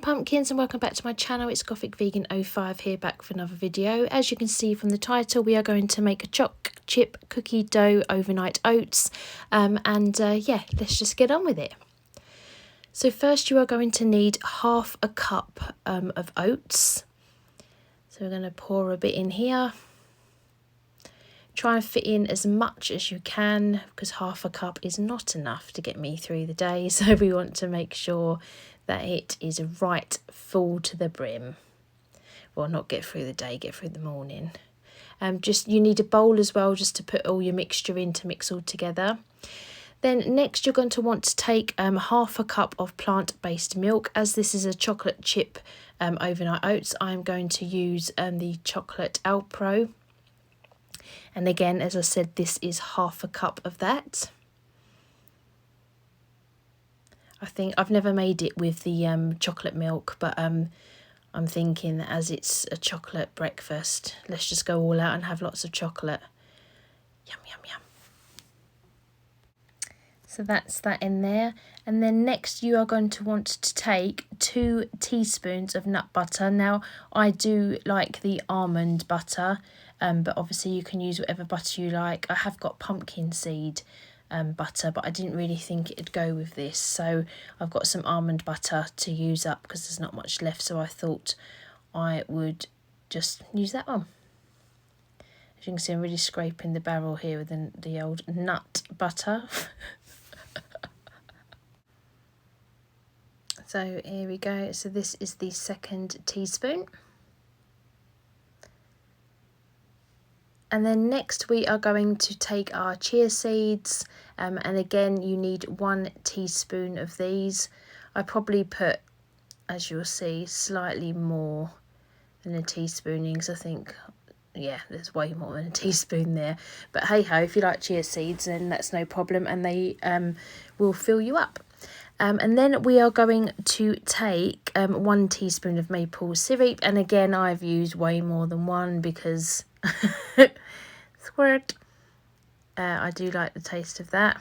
pumpkins, and welcome back to my channel. It's GothicVegan05 here, back for another video. As you can see from the title, we are going to make a choc chip cookie dough overnight oats, yeah, let's just get on with it. So first you are going to need half a cup of oats. So we're going to pour a bit in here. Try and fit in as much as you can, because half a cup is not enough to get me through the day, so we want to make sure that it is right full to the brim. Well, not get through the day, get through the morning. You need a bowl as well, just to put all your mixture in to mix all together. Then next you're going to want to take half a cup of plant-based milk. As this is a chocolate chip overnight oats, I'm going to use the chocolate Alpro. And again, as I said, this is half a cup of that. I think I've never made it with the chocolate milk, but I'm thinking that as it's a chocolate breakfast, let's just go all out and have lots of chocolate. Yum, yum, yum. So that's that in there. And then next you are going to want to take 2 teaspoons of nut butter. Now, I do like the almond butter, but obviously you can use whatever butter you like. I have got pumpkin seed butter, but I didn't really think it'd go with this, so I've got some almond butter to use up because there's not much left, so I thought I would just use that one. As you can see, I'm really scraping the barrel here with the old nut butter. So here we go. So this is the 2nd teaspoon. And then next we are going to take our chia seeds, and again you need 1 teaspoon of these. I probably put, as you'll see, slightly more than a teaspoon in, because I think, yeah, there's way more than a teaspoon there. But hey ho, if you like chia seeds, then that's no problem, and they will fill you up. And then we are going to take 1 teaspoon of maple syrup, and again I've used way more than 1 because squirt. I do like the taste of that.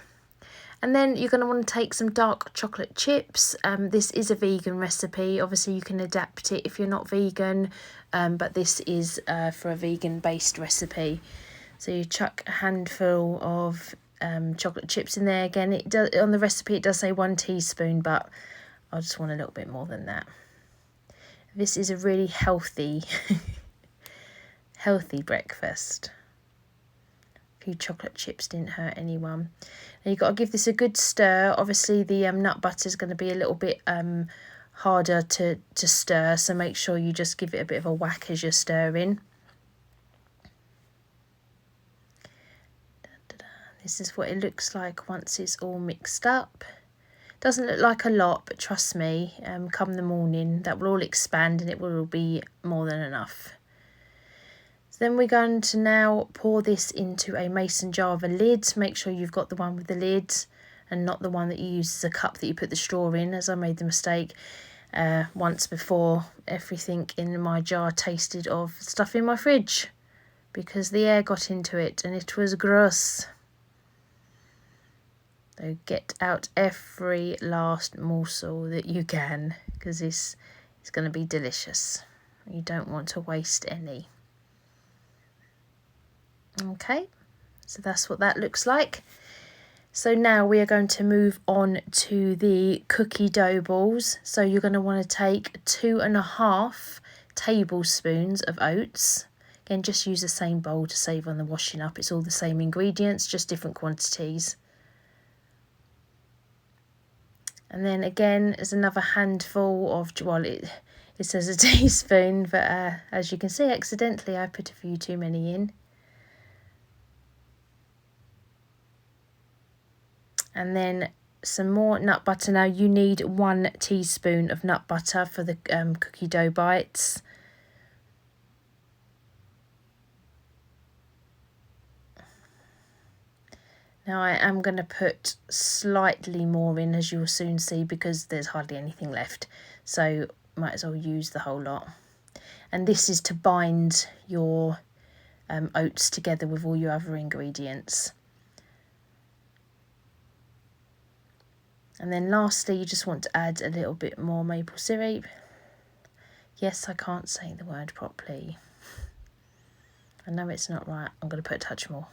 And then you're going to want to take some dark chocolate chips. This is a vegan recipe. Obviously you can adapt it if you're not vegan, but this is for a vegan based recipe. So you chuck a handful of chocolate chips in there. Again, it does, on the recipe it does say 1 teaspoon, but I just want a little bit more than that. This is a really healthy healthy breakfast. A few chocolate chips didn't hurt anyone. Now you've got to give this a good stir. Obviously the nut butter is going to be a little bit harder to stir, so make sure you just give it a bit of a whack as you're stirring. This is what it looks like once it's all mixed up. Doesn't look like a lot, but trust me, come the morning that will all expand and it will be more than enough. Then we're going to now pour this into a mason jar with a lid. Make sure you've got the one with the lid and not the one that you use as a cup that you put the straw in, as I made the mistake once before. Everything in my jar tasted of stuff in my fridge because the air got into it and it was gross. So get out every last morsel that you can, because this is going to be delicious. You don't want to waste any. Okay, so that's what that looks like. So now we are going to move on to the cookie dough balls. So you're going to want to take 2.5 tablespoons of oats. Again, just use the same bowl to save on the washing up. It's all the same ingredients, just different quantities. And then again, there's another handful of, well, it says a teaspoon, but as you can see, accidentally I put a few too many in. And then some more nut butter. Now you need 1 teaspoon of nut butter for the cookie dough bites. Now I am going to put slightly more in, as you'll soon see, because there's hardly anything left. So might as well use the whole lot. And this is to bind your oats together with all your other ingredients. And then lastly, you just want to add a little bit more maple syrup. Yes, I can't say the word properly. I know it's not right. I'm going to put a touch more.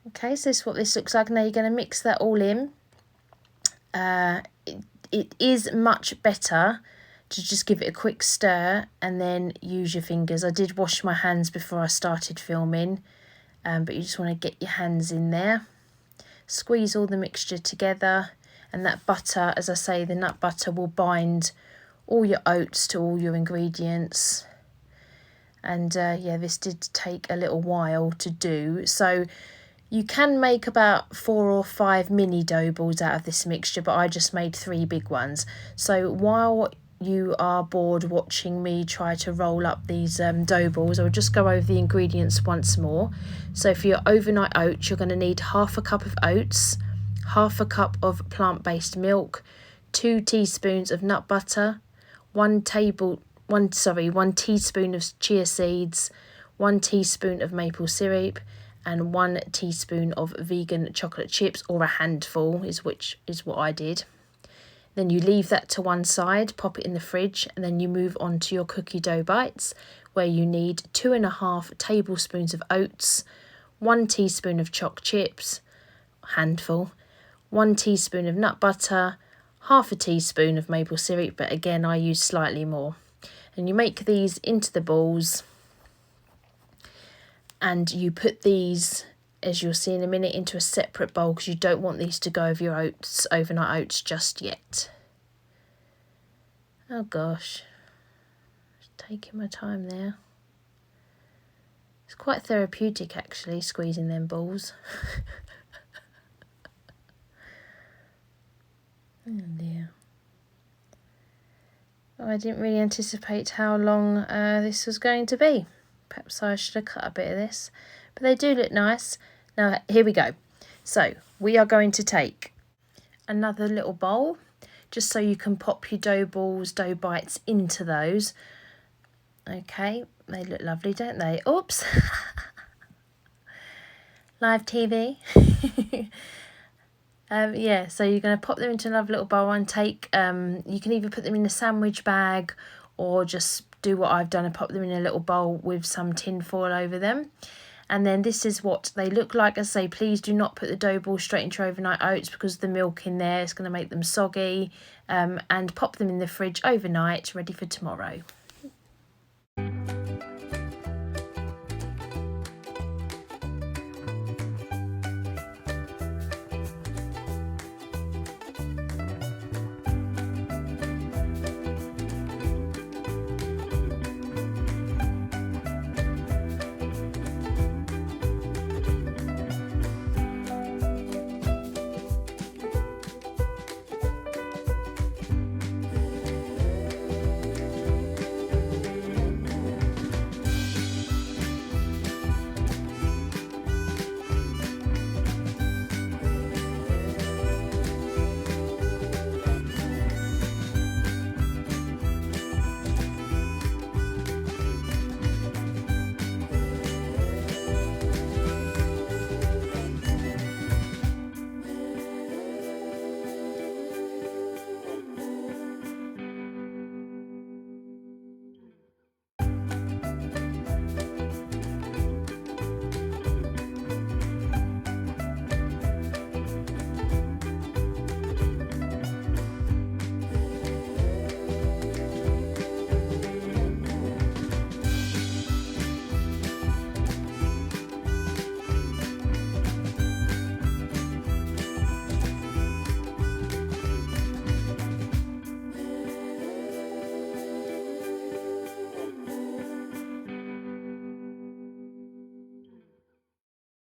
Okay, so this is what this looks like. Now you're going to mix that all in. It is much better to just give it a quick stir and then use your fingers. I did wash my hands before I started filming, but you just want to get your hands in there. Squeeze all the mixture together, and that butter, as I say, the nut butter will bind all your oats to all your ingredients. And yeah, this did take a little while to do. So you can make about 4 or 5 mini dough balls out of this mixture, but I just made 3 big ones. So while you are bored watching me try to roll up these dough balls, I'll just go over the ingredients once more. So for your overnight oats, you're going to need half a cup of oats, half a cup of plant-based milk, 2 teaspoons of nut butter, 1 teaspoon of chia seeds, 1 teaspoon of maple syrup, and 1 teaspoon of vegan chocolate chips, or a handful is what I did. Then you leave that to one side, pop it in the fridge, and then you move on to your cookie dough bites, where you need 2.5 tablespoons of oats, 1 teaspoon of choc chips, handful, 1 teaspoon of nut butter, half a teaspoon of maple syrup, but again I use slightly more. And you make these into the balls, and you put these, as you'll see in a minute, into a separate bowl because you don't want these to go over your oats, overnight oats, just yet. Oh gosh, just taking my time there. It's quite therapeutic actually, squeezing them balls. Oh dear. Oh, I didn't really anticipate how long this was going to be. Perhaps I should have cut a bit of this, but they do look nice. Now here we go. So we are going to take another little bowl, just so you can pop your dough balls, dough bites into those. Okay, they look lovely, don't they? Oops. Live TV. Yeah, so you're going to pop them into another little bowl and take, you can either put them in a sandwich bag or just do what I've done and pop them in a little bowl with some tin foil over them. And then this is what they look like. As I say, please do not put the dough ball straight into your overnight oats because the milk in there is going to make them soggy, and pop them in the fridge overnight, ready for tomorrow.